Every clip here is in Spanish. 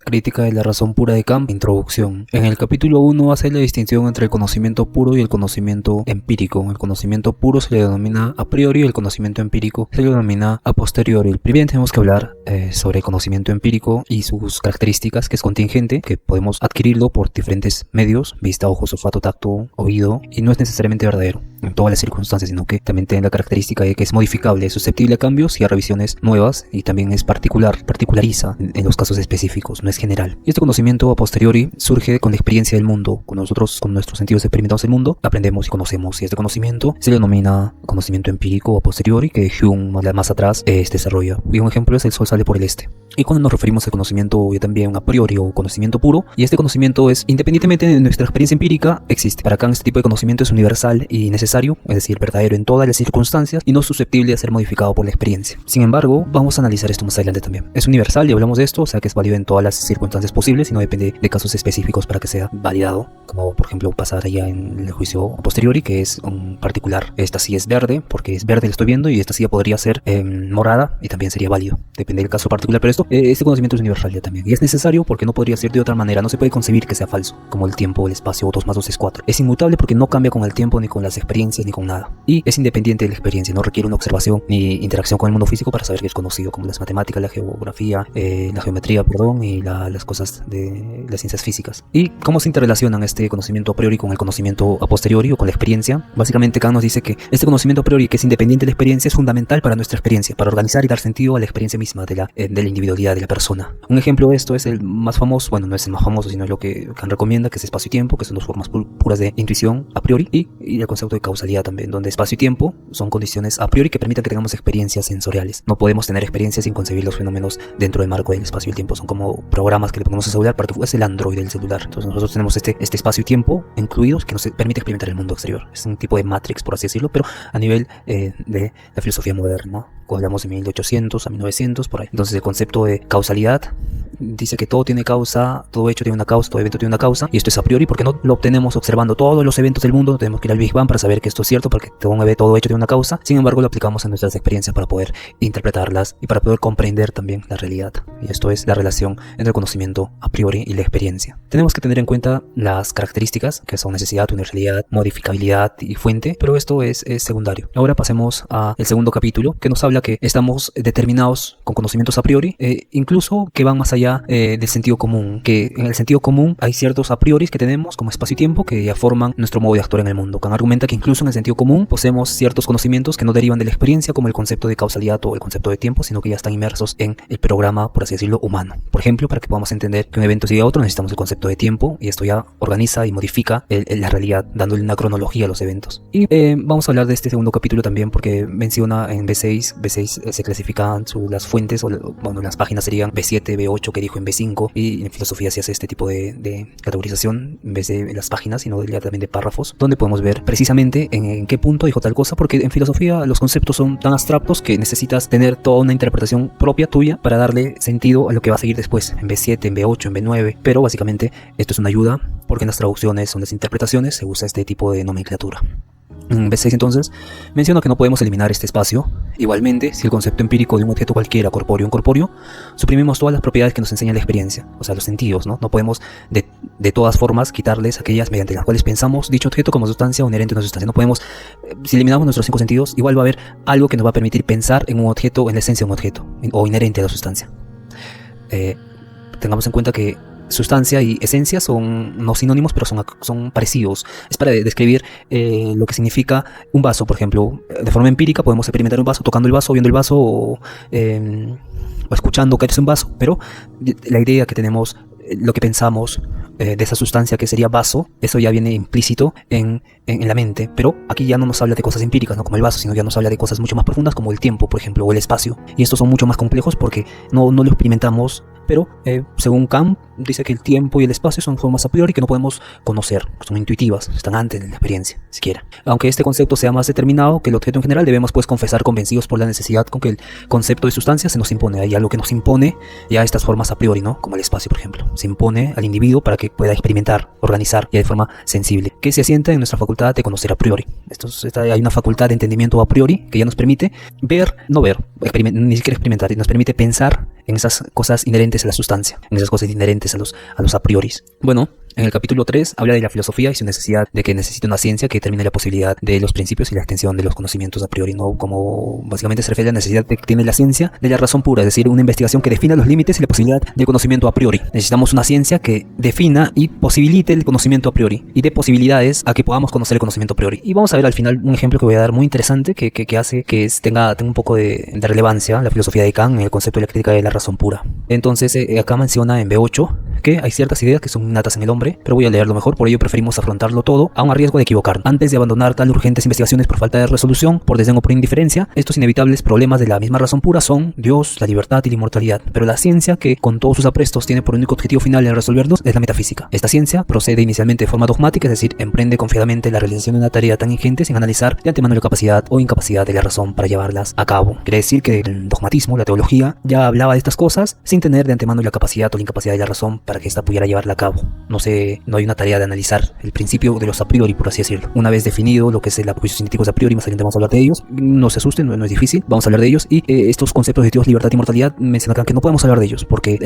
Crítica de la razón pura de Kant, introducción. En el capítulo 1 hace la distinción entre el conocimiento puro y el conocimiento empírico. El conocimiento puro se le denomina a priori y el conocimiento empírico se le denomina a posteriori. Primero tenemos que hablar sobre el conocimiento empírico y sus características, que es contingente, que podemos adquirirlo por diferentes medios, vista, ojos, olfato, tacto, oído, y no es necesariamente verdadero en todas las circunstancias, sino que también tiene la característica de que es modificable, es susceptible a cambios y a revisiones nuevas, y también es particulariza en los casos específicos, no es general. Y este conocimiento a posteriori surge con la experiencia del mundo. Cuando nosotros con nuestros sentidos experimentamos el mundo, aprendemos y conocemos, y este conocimiento se le denomina conocimiento empírico o a posteriori, que Hume más atrás desarrolla. Y un ejemplo es: el sol sale por el este. Y cuando nos referimos al conocimiento ya también a priori o conocimiento puro, y este conocimiento es, independientemente de nuestra experiencia empírica, existe. Para Kant este tipo de conocimiento es universal y necesario, es decir, verdadero en todas las circunstancias y no susceptible de ser modificado por la experiencia. Sin embargo, vamos a analizar esto más adelante también. Es universal y hablamos de esto, o sea que es válido en todas las circunstancias posibles y no depende de casos específicos para que sea validado, como por ejemplo pasar allá en el juicio a posteriori, que es un particular. Esta silla es verde porque es verde, lo estoy viendo, y esta silla podría ser morada y también sería válido, depende del caso particular, pero este conocimiento es universal ya también, y es necesario porque no podría ser de otra manera. No se puede concebir que sea falso, como el tiempo, el espacio, 2 más 2 es 4. Es inmutable porque no cambia con el tiempo, ni con las experiencias, ni con nada, y es independiente de la experiencia. No requiere una observación ni interacción con el mundo físico para saber que es conocido, como las matemáticas, la geografía, la geometría, y las cosas de las ciencias físicas. ¿Y cómo se interrelacionan este conocimiento a priori con el conocimiento a posteriori o con la experiencia? Básicamente Kant nos dice que este conocimiento a priori, que es independiente de la experiencia, es fundamental para nuestra experiencia, para organizar y dar sentido a la experiencia misma de la individualidad de la persona. Un ejemplo de esto es el más famoso, bueno, no es el más famoso, sino es lo que Kant recomienda, que es espacio y tiempo, que son dos formas puras de intuición a priori, y el concepto de causalidad también, donde espacio y tiempo son condiciones a priori que permitan que tengamos experiencias sensoriales. No podemos tener experiencias sin concebir los fenómenos dentro del marco del espacio y el tiempo. Son como programas que le ponemos al celular para que es el Android del celular. Entonces nosotros tenemos este espacio y tiempo incluidos que nos permite experimentar el mundo exterior. Es un tipo de Matrix, por así decirlo, pero a nivel de la filosofía moderna. Cuando hablamos de 1800 a 1900, por ahí. Entonces el concepto de causalidad dice que todo tiene causa, todo hecho tiene una causa, todo evento tiene una causa, y esto es a priori porque no lo obtenemos observando todos los eventos del mundo. Tenemos que ir al Big Bang para saber que esto es cierto, porque todo hecho tiene una causa. Sin embargo, lo aplicamos a nuestras experiencias para poder interpretarlas y para poder comprender también la realidad. Y esto es la relación entre el conocimiento a priori y la experiencia. Tenemos que tener en cuenta las características, que son necesidad, universalidad, modificabilidad y fuente, pero esto es secundario. Ahora pasemos al segundo capítulo, que nos habla que estamos determinados con conocimientos a priori, incluso que van más allá del sentido común, que en el sentido común hay ciertos a priori que tenemos, como espacio y tiempo, que ya forman nuestro modo de actuar en el mundo. Kant argumenta que incluso en el sentido común poseemos ciertos conocimientos que no derivan de la experiencia, como el concepto de causalidad o el concepto de tiempo, sino que ya están inmersos en el programa, por así decirlo, humano. Por ejemplo, para que podamos entender que un evento sigue a otro, necesitamos el concepto de tiempo, y esto ya organiza y modifica la realidad, dándole una cronología a los eventos. Y vamos a hablar de este segundo capítulo también porque menciona en B6 se clasifican las fuentes, bueno, las páginas serían B7, B8, que dijo en B5, y en filosofía se hace este tipo de categorización en vez de las páginas, sino ya también de párrafos, donde podemos ver precisamente en qué punto dijo tal cosa, porque en filosofía los conceptos son tan abstractos que necesitas tener toda una interpretación propia tuya para darle sentido a lo que va a seguir después, en B7, en B8, en B9, pero básicamente esto es una ayuda porque en las traducciones o en las interpretaciones se usa este tipo de nomenclatura. En B6 entonces menciona que no podemos eliminar este espacio. Igualmente, si el concepto empírico de un objeto cualquiera, corpóreo o incorpóreo, suprimimos todas las propiedades que nos enseña la experiencia, o sea, los sentidos, ¿no? No podemos de todas formas quitarles aquellas mediante las cuales pensamos dicho objeto como sustancia o inherente a una sustancia. No podemos, si eliminamos nuestros 5 sentidos, igual va a haber algo que nos va a permitir pensar en un objeto, en la esencia de un objeto, o inherente a la sustancia. Tengamos en cuenta que sustancia y esencia son no sinónimos, pero son parecidos. Es para describir lo que significa un vaso, por ejemplo. De forma empírica podemos experimentar un vaso tocando el vaso, viendo el vaso o escuchando caerse un vaso, pero la idea que tenemos, lo que pensamos de esa sustancia que sería vaso, eso ya viene implícito en la mente, pero aquí ya no nos habla de cosas empíricas, no como el vaso, sino ya nos habla de cosas mucho más profundas como el tiempo, por ejemplo, o el espacio, y estos son mucho más complejos porque no lo experimentamos pero según Kant dice que el tiempo y el espacio son formas a priori que no podemos conocer, son intuitivas, están antes de la experiencia, siquiera. Aunque este concepto sea más determinado que el objeto en general, debemos pues confesar convencidos por la necesidad con que el concepto de sustancia se nos impone. Hay algo que nos impone ya estas formas a priori, ¿no? Como el espacio, por ejemplo. Se impone al individuo para que pueda experimentar, organizar ya de forma sensible, que se asienta en nuestra facultad de conocer a priori. Hay una facultad de entendimiento a priori que ya nos permite ver, no ver, ni siquiera experimentar, y nos permite pensar en esas cosas inherentes a la sustancia, en esas cosas inherentes a los a prioris. Bueno, en el capítulo 3 habla de la filosofía y su necesidad de que necesita una ciencia que determine la posibilidad de los principios y la extensión de los conocimientos a priori, ¿no? Como básicamente se refiere a la necesidad que tiene la ciencia de la razón pura, es decir, una investigación que defina los límites y la posibilidad del conocimiento a priori. Necesitamos una ciencia que defina y posibilite el conocimiento a priori y dé posibilidades a que podamos conocer el conocimiento a priori. Y vamos a ver al final un ejemplo que voy a dar muy interesante que hace que tenga un poco de relevancia la filosofía de Kant en el concepto de la crítica de la razón pura. Entonces acá menciona en B8 que hay ciertas ideas que son innatas en el hombre, pero voy a leerlo mejor, por ello preferimos afrontarlo todo, aun a riesgo de equivocarnos. Antes de abandonar tan urgentes investigaciones por falta de resolución, por desdén o por indiferencia, estos inevitables problemas de la misma razón pura son Dios, la libertad y la inmortalidad. Pero la ciencia, que con todos sus aprestos tiene por único objetivo final en resolverlos, es la metafísica. Esta ciencia procede inicialmente de forma dogmática, es decir, emprende confiadamente la realización de una tarea tan ingente sin analizar de antemano la capacidad o incapacidad de la razón para llevarlas a cabo. Quiere decir que el dogmatismo, la teología, ya hablaba de estas cosas sin tener de antemano la capacidad o la incapacidad de la razón para que ésta pudiera llevarla a cabo. No hay una tarea de analizar el principio de los a priori, por así decirlo. Una vez definido lo que es el juicios científicos a priori, más adelante vamos a hablar de ellos. No se asusten, no es difícil, vamos a hablar de ellos. Y estos conceptos de Dios, libertad y mortalidad, mencionan acá que no podemos hablar de ellos porque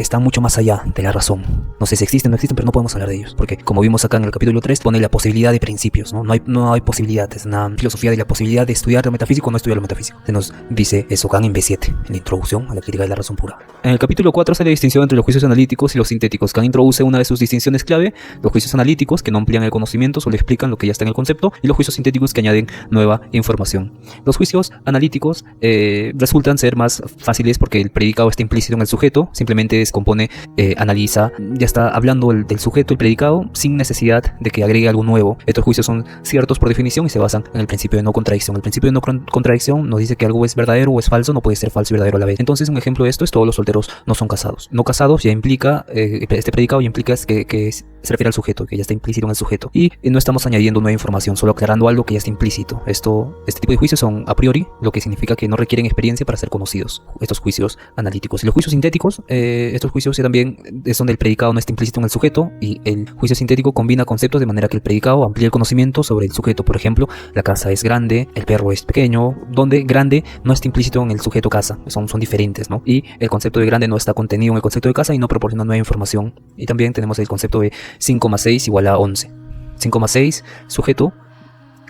están mucho más allá de la razón. No sé si existen o no existen, pero no podemos hablar de ellos porque, como vimos acá en el capítulo 3, pone la posibilidad de principios, ¿no? No hay posibilidad, es una filosofía de la posibilidad de estudiar lo metafísico o no estudiar lo metafísico. Se nos dice eso Kant en B7, en la introducción a la crítica de la razón pura. En el capítulo 4 hace la distinción entre los juicios analíticos y los sintéticos. Kant introduce una de sus distinciones clave: los juicios analíticos, que no amplían el conocimiento, solo explican lo que ya está en el concepto, y los juicios sintéticos, que añaden nueva información. Los juicios analíticos resultan ser más fáciles porque el predicado está implícito en el sujeto, simplemente descompone, analiza, ya está hablando del sujeto, el predicado, sin necesidad de que agregue algo nuevo. Estos juicios son ciertos por definición y se basan en el principio de no contradicción. El principio de no contradicción nos dice que algo es verdadero o es falso, no puede ser falso y verdadero a la vez. Entonces, un ejemplo de esto es: todos los solteros no son casados. No casados ya implica, este predicado ya implica que se refiere al sujeto, que ya está implícito en el sujeto. Y no estamos añadiendo nueva información, solo aclarando algo que ya está implícito. Este tipo de juicios son a priori, lo que significa que no requieren experiencia para ser conocidos, estos juicios analíticos. Y los juicios sintéticos, estos juicios también es donde el predicado no está implícito en el sujeto, y el juicio sintético combina conceptos de manera que el predicado amplía el conocimiento sobre el sujeto. Por ejemplo, la casa es grande, el perro es pequeño, donde grande no está implícito en el sujeto casa, son diferentes, ¿no? Y el concepto de grande no está contenido en el concepto de casa y no proporciona nueva información. Y también tenemos el concepto de 5 más 6 igual a 11. 5 más 6, sujeto.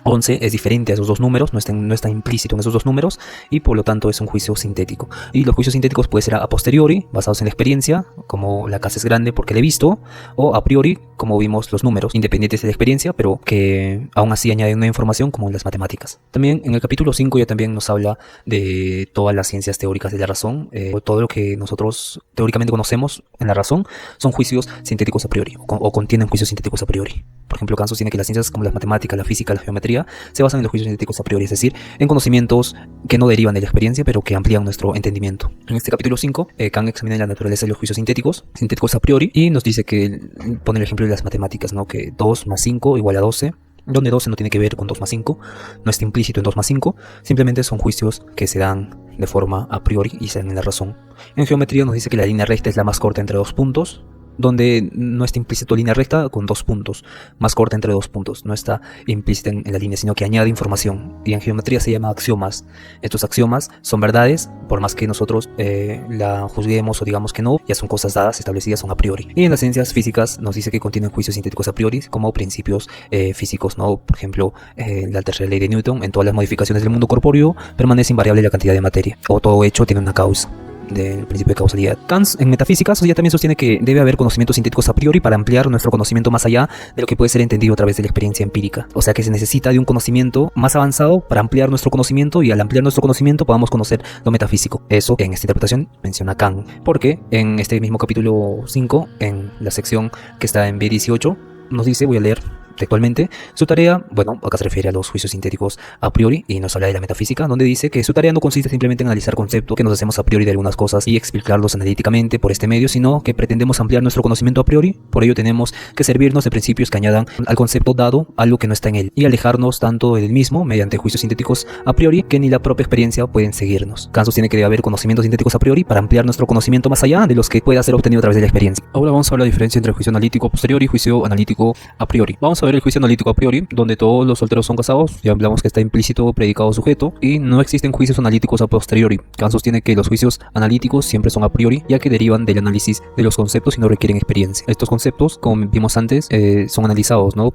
11 es diferente a esos dos números, no está implícito en esos dos números, y por lo tanto es un juicio sintético. Y los juicios sintéticos pueden ser a posteriori, basados en la experiencia, como la casa es grande porque la he visto, o a priori, como vimos los números, independientes de la experiencia, pero que aún así añaden una información, como en las matemáticas. También en el capítulo 5 ya también nos habla de todas las ciencias teóricas de la razón. Todo lo que nosotros teóricamente conocemos en la razón son juicios sintéticos a priori, o contienen juicios sintéticos a priori. Por ejemplo, Kant sostiene que las ciencias como las matemáticas, la física, la geometría se basan en los juicios sintéticos a priori, es decir, en conocimientos que no derivan de la experiencia, pero que amplían nuestro entendimiento. En este capítulo 5, Kant examina la naturaleza de los juicios sintéticos a priori, y nos dice que pone el ejemplo de las matemáticas, ¿no? Que 2 más 5 igual a 12, donde 12 no tiene que ver con 2 más 5, no está implícito en 2 más 5, simplemente son juicios que se dan de forma a priori y se dan en la razón. En geometría nos dice que la línea recta es la más corta entre dos puntos, donde no está implícito línea recta con dos puntos, más corta entre dos puntos, no está implícita en la línea, sino que añade información, y en geometría se llama axiomas. Estos axiomas son verdades, por más que nosotros la juzguemos o digamos que no, ya son cosas dadas, establecidas, son a priori. Y en las ciencias físicas nos dice que contienen juicios sintéticos a priori, como principios físicos, ¿no? Por ejemplo, la tercera ley de Newton: en todas las modificaciones del mundo corpóreo permanece invariable la cantidad de materia, o todo hecho tiene una causa, del principio de causalidad. Kant en metafísica ya también sostiene que debe haber conocimientos sintéticos a priori para ampliar nuestro conocimiento más allá de lo que puede ser entendido a través de la experiencia empírica. O sea que se necesita de un conocimiento más avanzado para ampliar nuestro conocimiento, y al ampliar nuestro conocimiento podamos conocer lo metafísico. Eso en esta interpretación menciona Kant, porque en este mismo capítulo 5, en la sección que está en B18, nos dice, voy a leer Textualmente, su tarea, bueno, acá se refiere a los juicios sintéticos a priori y nos habla de la metafísica, donde dice que su tarea no consiste simplemente en analizar conceptos que nos hacemos a priori de algunas cosas y explicarlos analíticamente por este medio, sino que pretendemos ampliar nuestro conocimiento a priori. Por ello tenemos que servirnos de principios que añadan al concepto dado algo que no está en él y alejarnos tanto del mismo mediante juicios sintéticos a priori que ni la propia experiencia pueden seguirnos. Kant sostiene que debe haber conocimientos sintéticos a priori para ampliar nuestro conocimiento más allá de los que pueda ser obtenido a través de la experiencia. Ahora vamos a ver la diferencia entre el juicio analítico a posteriori y juicio analítico a priori. Vamos a ver el juicio analítico a priori, donde todos los solteros son casados. Ya hablamos que está implícito predicado sujeto y no existen juicios analíticos a posteriori. Kant sostiene que los juicios analíticos siempre son a priori, ya que derivan del análisis de los conceptos y no requieren experiencia. Estos conceptos, como vimos antes, son analizados, ¿no?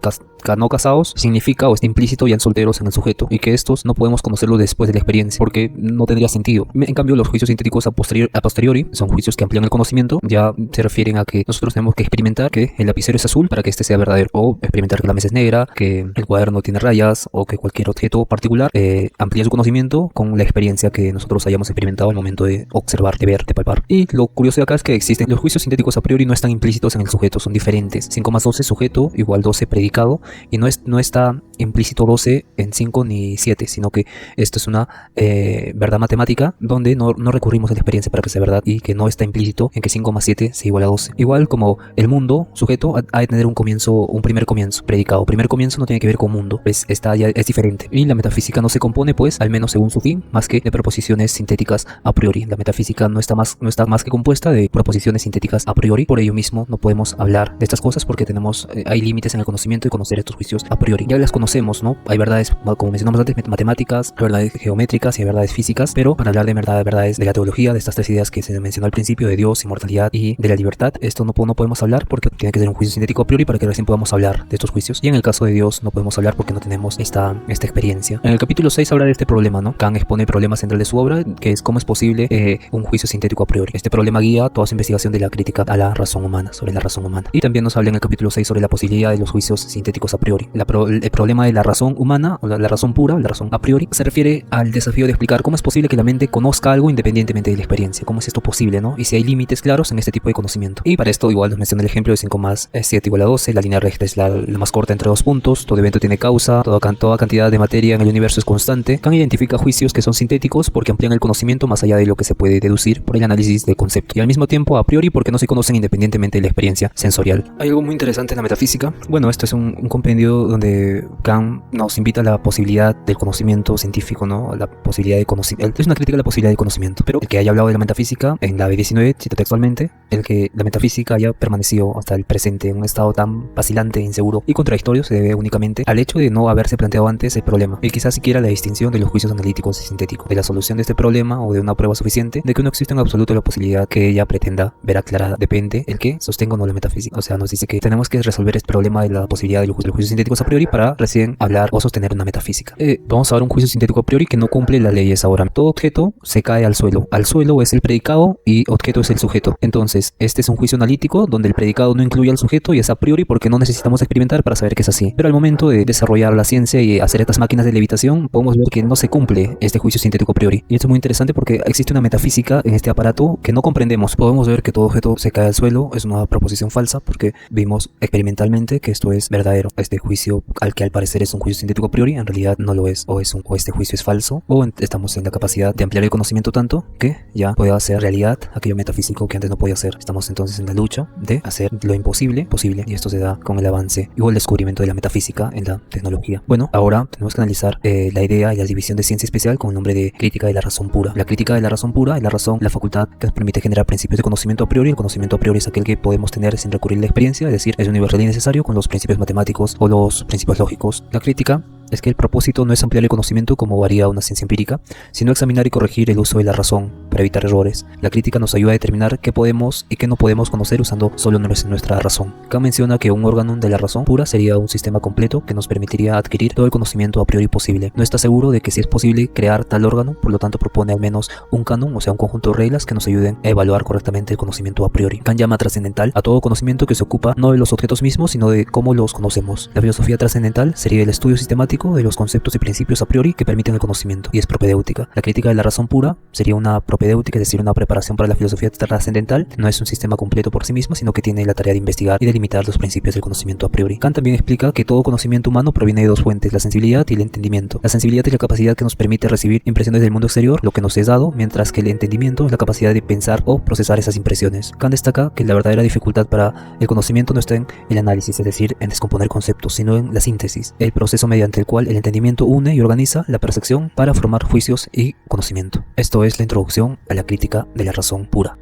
No casados significa o está implícito ya en solteros en el sujeto, y que estos no podemos conocerlos después de la experiencia, porque no tendría sentido. En cambio, los juicios sintéticos a posteriori son juicios que amplían el conocimiento, ya se refieren a que nosotros tenemos que experimentar que el lapicero es azul para que este sea verdadero, o experimentar que la mesa es negra, que el cuaderno tiene rayas, o que cualquier objeto particular amplía su conocimiento con la experiencia que nosotros hayamos experimentado al momento de observar, de ver, de palpar. Y lo curioso de acá es que existen los juicios sintéticos a priori, no están implícitos en el sujeto, son diferentes. 5 más 12 sujeto igual 12 predicado, y no está implícito 12 en 5 ni 7, sino que esto es una verdad matemática donde no recurrimos a la experiencia para que sea verdad, y que no está implícito en que 5 más 7 sea igual a 12. Igual como el mundo, sujeto, ha de tener un primer comienzo, predicado. Primer comienzo no tiene que ver con mundo, pues ya es diferente. Y la metafísica no se compone, pues, al menos según su fin, más que de proposiciones sintéticas a priori. La metafísica no está más que compuesta de proposiciones sintéticas a priori. Por ello mismo no podemos hablar de estas cosas porque hay límites en el conocimiento y conocer estos juicios a priori. Ya las conocemos, ¿no? Hay verdades, como mencionamos antes, matemáticas, verdades geométricas y hay verdades físicas, pero para hablar de verdades de la teología, de estas tres ideas que se mencionó al principio, de Dios, inmortalidad y de la libertad, esto no podemos hablar porque tiene que ser un juicio sintético a priori para que recién podamos hablar de estos juicios. Y en el caso de Dios no podemos hablar porque no tenemos esta experiencia. En el capítulo 6 habla de este problema, ¿no? Kant expone el problema central de su obra, que es cómo es posible un juicio sintético a priori. Este problema guía toda su investigación de la crítica a la razón humana, sobre la razón humana. Y también nos habla en el capítulo 6 sobre la posibilidad de los juicios sintéticos a priori. El problema de la razón humana, o la razón pura, la razón a priori, se refiere al desafío de explicar cómo es posible que la mente conozca algo independientemente de la experiencia. ¿Cómo es esto posible, no? Y si hay límites claros en este tipo de conocimiento. Y para esto igual nos menciona el ejemplo de 5 más 7 igual a 12. La línea recta es la más corta entre dos puntos. Todo evento tiene causa. Toda cantidad de materia en el universo es constante. Kant identifica juicios que son sintéticos porque amplían el conocimiento más allá de lo que se puede deducir por el análisis de conceptos. Y al mismo tiempo a priori porque no se conocen independientemente de la experiencia sensorial. Hay algo muy interesante en la metafísica. Bueno, esto es un compendio donde Kant nos invita a la posibilidad del conocimiento científico, ¿no? La posibilidad de conocimiento. Es una crítica a la posibilidad de conocimiento. Pero el que haya hablado de la metafísica en la B19, cito textualmente, el que la metafísica haya permanecido hasta el presente en un estado tan vacilante, inseguro y contradictorio se debe únicamente al hecho de no haberse planteado antes el problema. Y quizás siquiera la distinción de los juicios analíticos y sintéticos, de la solución de este problema o de una prueba suficiente de que no existe en absoluto la posibilidad que ella pretenda ver aclarada. Depende el que sostenga o no la metafísica. O sea, nos dice que tenemos que resolver este problema de la posibilidad de los juicios sintéticos a priori para recién hablar o sostener una metafísica. Vamos a ver un juicio sintético a priori que no cumple las leyes ahora. Todo objeto se cae al suelo. Al suelo es el predicado y objeto es el sujeto. Entonces, este es un juicio analítico donde el predicado no incluye al sujeto y es a priori porque no necesitamos experimentar para saber que es así. Pero al momento de desarrollar la ciencia y hacer estas máquinas de levitación, podemos ver que no se cumple este juicio sintético a priori. Y esto es muy interesante porque existe una metafísica en este aparato que no comprendemos. Podemos ver que todo objeto se cae al suelo, es una proposición falsa porque vimos experimentalmente que esto es verdadero. Este juicio, al que al parecer es un juicio sintético a priori, en realidad no lo es. O este juicio es falso, o estamos en la capacidad de ampliar el conocimiento tanto que ya puede hacer realidad aquello metafísico que antes no podía hacer. Estamos entonces en la lucha de hacer lo imposible posible, y esto se da con el avance y el descubrimiento de la metafísica en la tecnología. Bueno, ahora tenemos que analizar la idea y la división de ciencia especial con el nombre de crítica de la razón pura. La crítica de la razón pura es la razón, la facultad que nos permite generar principios de conocimiento a priori. El conocimiento a priori es aquel que podemos tener sin recurrir a la experiencia, es decir, es universal y necesario con los principios matemáticos o los principios lógicos. La crítica es que el propósito no es ampliar el conocimiento como haría una ciencia empírica, sino examinar y corregir el uso de la razón para evitar errores. La crítica nos ayuda a determinar qué podemos y qué no podemos conocer usando solo nuestra razón. Kant menciona que un órgano de la razón pura sería un sistema completo que nos permitiría adquirir todo el conocimiento a priori posible. No está seguro de que si es posible crear tal órgano, por lo tanto propone al menos un canon, o sea, un conjunto de reglas que nos ayuden a evaluar correctamente el conocimiento a priori. Kant llama trascendental a todo conocimiento que se ocupa no de los objetos mismos, sino de cómo los conocemos. La filosofía trascendental sería el estudio sistemático crítico de los conceptos y principios a priori que permiten el conocimiento, y es propedéutica. La crítica de la razón pura sería una propedéutica, es decir, una preparación para la filosofía trascendental. No es un sistema completo por sí mismo, sino que tiene la tarea de investigar y delimitar los principios del conocimiento a priori. Kant también explica que todo conocimiento humano proviene de dos fuentes, la sensibilidad y el entendimiento. La sensibilidad es la capacidad que nos permite recibir impresiones del mundo exterior, lo que nos es dado, mientras que el entendimiento es la capacidad de pensar o procesar esas impresiones. Kant destaca que la verdadera dificultad para el conocimiento no está en el análisis, es decir, en descomponer conceptos, sino en la síntesis, el proceso mediante el cual el entendimiento une y organiza la percepción para formar juicios y conocimiento. Esto es la introducción a la crítica de la razón pura.